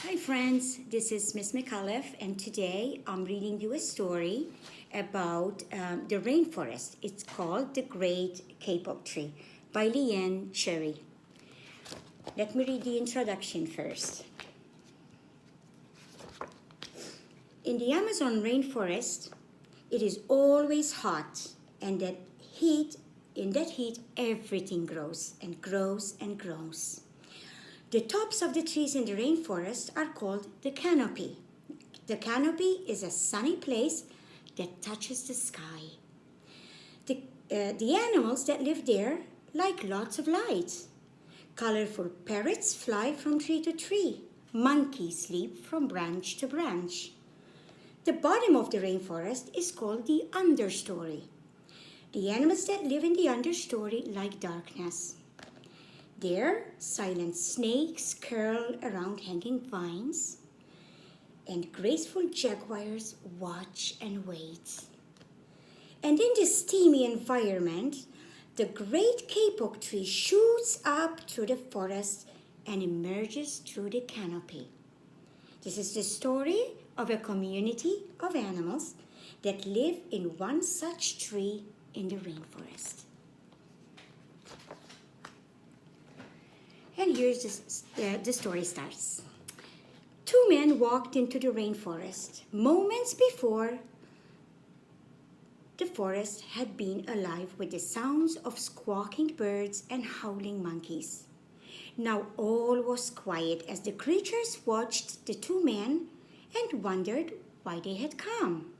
Hi friends, this is Miss McAuliffe and today I'm reading you a story about the rainforest. It's called The Great Kapok Tree by Lynne Sherry. Let me read the introduction first. In the Amazon rainforest, it is always hot and in that heat everything grows and grows and grows. The tops of the trees in the rainforest are called the canopy. The canopy is a sunny place that touches the sky. The animals that live there like lots of light. Colorful parrots fly from tree to tree. Monkeys leap from branch to branch. The bottom of the rainforest is called the understory. The animals that live in the understory like darkness. There, silent snakes curl around hanging vines, and graceful jaguars watch and wait. And in this steamy environment, the great kapok tree shoots up through the forest and emerges through the canopy. This is the story of a community of animals that live in one such tree in the rainforest. And the story starts. Two men walked into the rainforest. Moments before, the forest had been alive with the sounds of squawking birds and howling monkeys. Now all was quiet as the creatures watched the two men and wondered why they had come.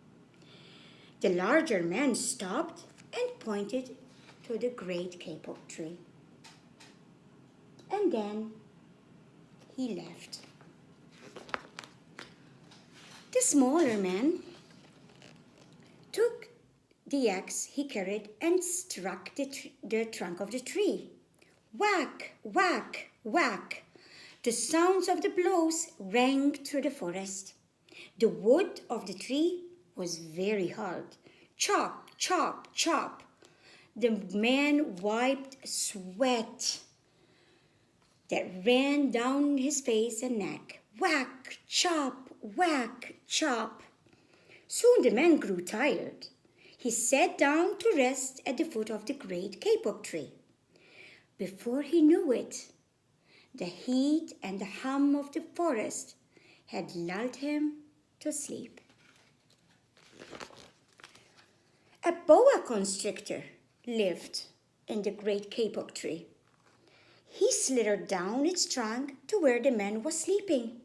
The larger man stopped and pointed to the great kapok tree. And then he left. The smaller man took the axe he carried and struck the trunk of the tree. Whack, whack, whack. The sounds of the blows rang through the forest. The wood of the tree was very hard. Chop, chop, chop. The man wiped sweat that ran down his face and neck. Whack, chop, whack, chop. Soon the man grew tired. He sat down to rest at the foot of the great kapok tree. Before he knew it, the heat and the hum of the forest had lulled him to sleep. A boa constrictor lived in the great kapok tree. He slithered down its trunk to where the man was sleeping.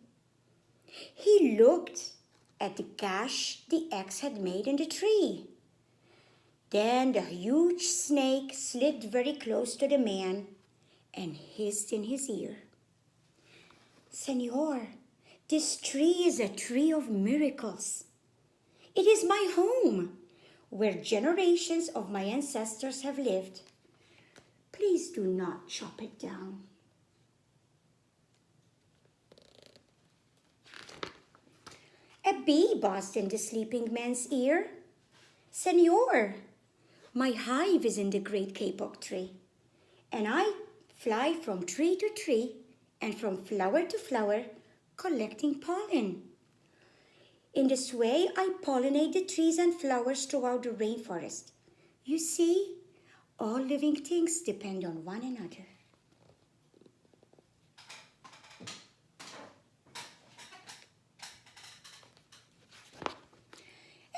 He looked at the gash the axe had made in the tree. Then the huge snake slid very close to the man and hissed in his ear. Senor, this tree is a tree of miracles. It is my home, where generations of my ancestors have lived. Please do not chop it down. A bee buzzed in the sleeping man's ear. Senor, my hive is in the great kapok tree, and I fly from tree to tree and from flower to flower, collecting pollen. In this way, I pollinate the trees and flowers throughout the rainforest. You see, all living things depend on one another.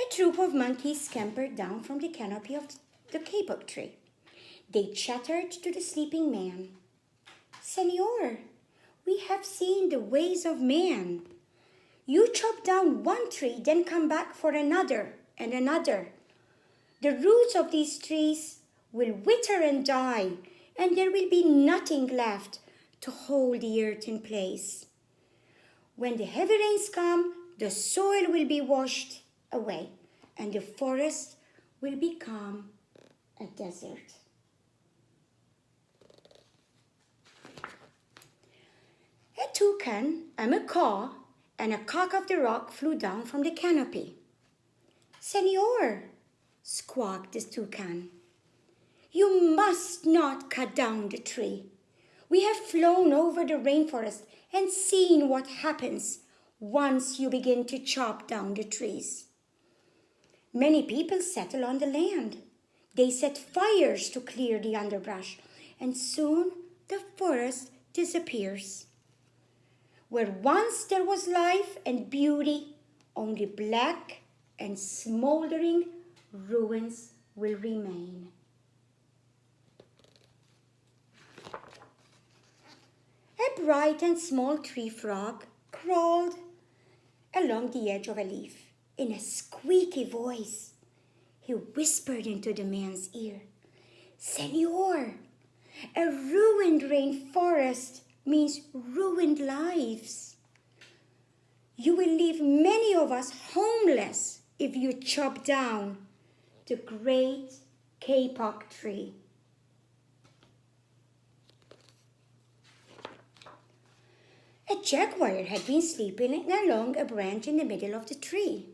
A troop of monkeys scampered down from the canopy of the kapok tree. They chattered to the sleeping man. Senor, we have seen the ways of man. You chop down one tree, then come back for another and another. The roots of these trees will wither and die, and there will be nothing left to hold the earth in place. When the heavy rains come, the soil will be washed away, and the forest will become a desert. A toucan, a macaw, and a cock of the rock flew down from the canopy. Senor, squawked the toucan, you must not cut down the tree. We have flown over the rainforest and seen what happens once you begin to chop down the trees. Many people settle on the land. They set fires to clear the underbrush, and soon the forest disappears. Where once there was life and beauty, only black and smoldering ruins will remain. A bright and small tree frog crawled along the edge of a leaf. In a squeaky voice, he whispered into the man's ear, "Senor, a ruined rainforest means ruined lives. You will leave many of us homeless if you chop down the great kapok tree." A jaguar had been sleeping along a branch in the middle of the tree.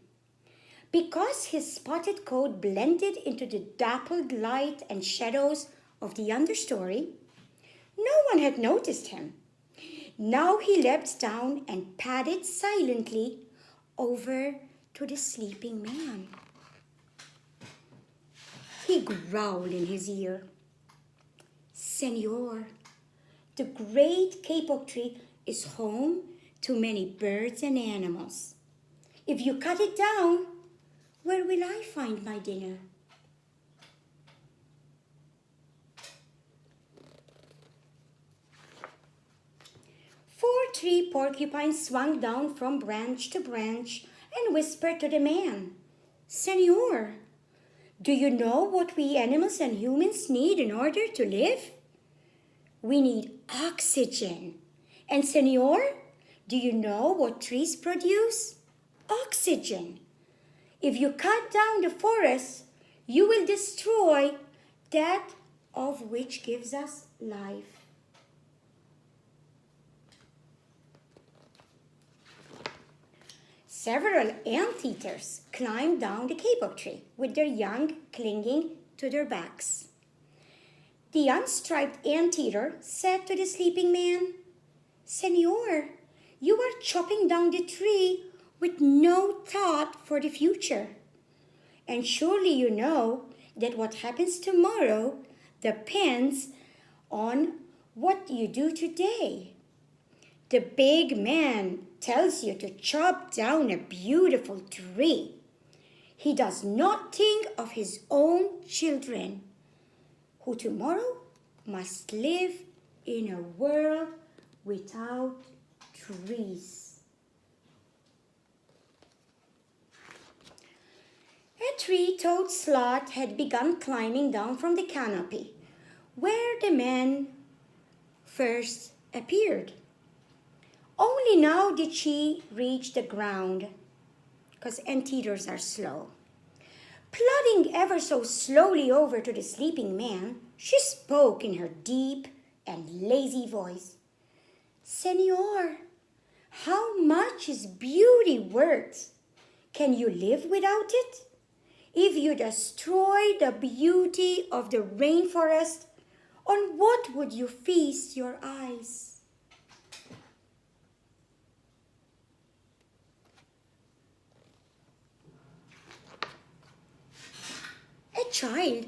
Because his spotted coat blended into the dappled light and shadows of the understory, no one had noticed him. Now he leapt down and padded silently over to the sleeping man. He growled in his ear, "Senor, the great kapok tree is home to many birds and animals. If you cut it down, where will I find my dinner?" Four tree porcupines swung down from branch to branch and whispered to the man, "Senor, do you know what we animals and humans need in order to live? We need oxygen. And Senor, do you know what trees produce? Oxygen. If you cut down the forest, you will destroy that of which gives us life." Several anteaters climbed down the kapok tree with their young clinging to their backs. The unstriped anteater said to the sleeping man, "Senor, you are chopping down the tree with no thought for the future. And surely you know that what happens tomorrow depends on what you do today. The big man tells you to chop down a beautiful tree. He does not think of his own children, who tomorrow must live in a world without trees." A three-toed sloth had begun climbing down from the canopy, where the man first appeared. Only now did she reach the ground, because anteaters are slow. Plodding ever so slowly over to the sleeping man, she spoke in her deep and lazy voice, "Senor, how much is beauty worth? Can you live without it? If you destroy the beauty of the rainforest, on what would you feast your eyes?" A child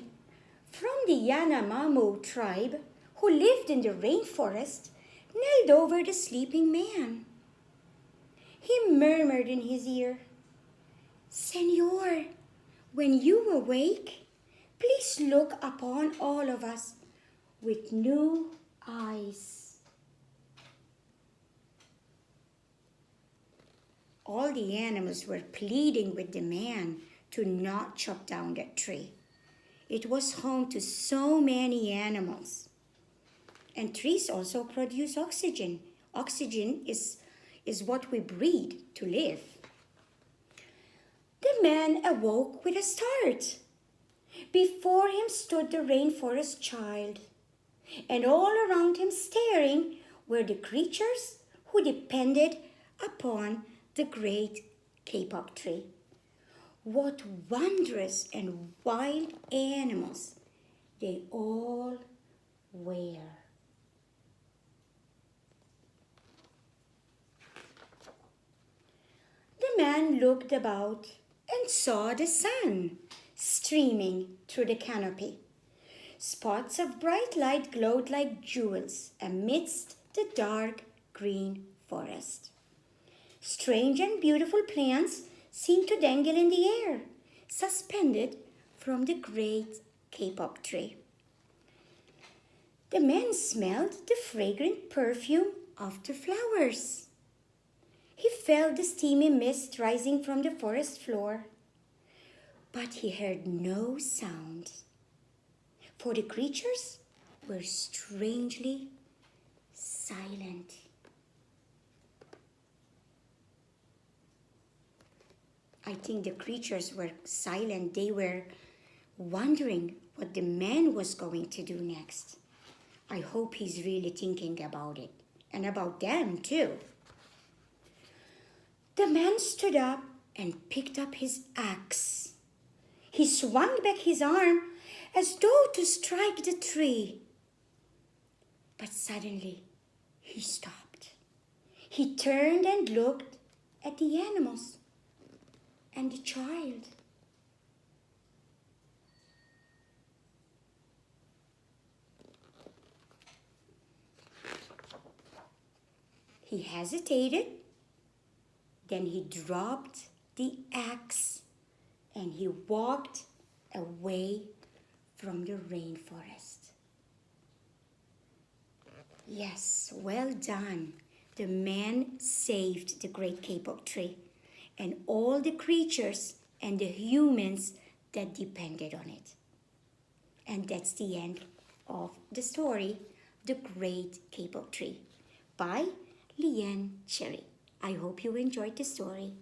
from the Yanomamo tribe who lived in the rainforest knelt over the sleeping man. He murmured in his ear, "Senor, when you awake, please look upon all of us with new eyes." All the animals were pleading with the man to not chop down that tree. It was home to so many animals. And trees also produce oxygen. Oxygen is what we breathe to live. The man awoke with a start. Before him stood the rainforest child, and all around him staring were the creatures who depended upon the great kapok tree. What wondrous and wild animals they all were. man looked about and saw the sun streaming through the canopy. Spots of bright light glowed like jewels amidst the dark green forest. Strange and beautiful plants seemed to dangle in the air, suspended from the great kapok tree. The man smelled the fragrant perfume of the flowers. He felt the steamy mist rising from the forest floor, but he heard no sound, for the creatures were strangely silent. I think the creatures were silent. They were wondering what the man was going to do next. I hope he's really thinking about it and about them too. The man stood up and picked up his axe. He swung back his arm as though to strike the tree. But suddenly he stopped. He turned and looked at the animals and the child. He hesitated, then he dropped the axe and he walked away from the rainforest. Yes, well done. The man saved the great kapok tree and all the creatures and the humans that depended on it. And that's the end of the story, The Great Kapok Tree, by Lynne. I hope you enjoyed the story.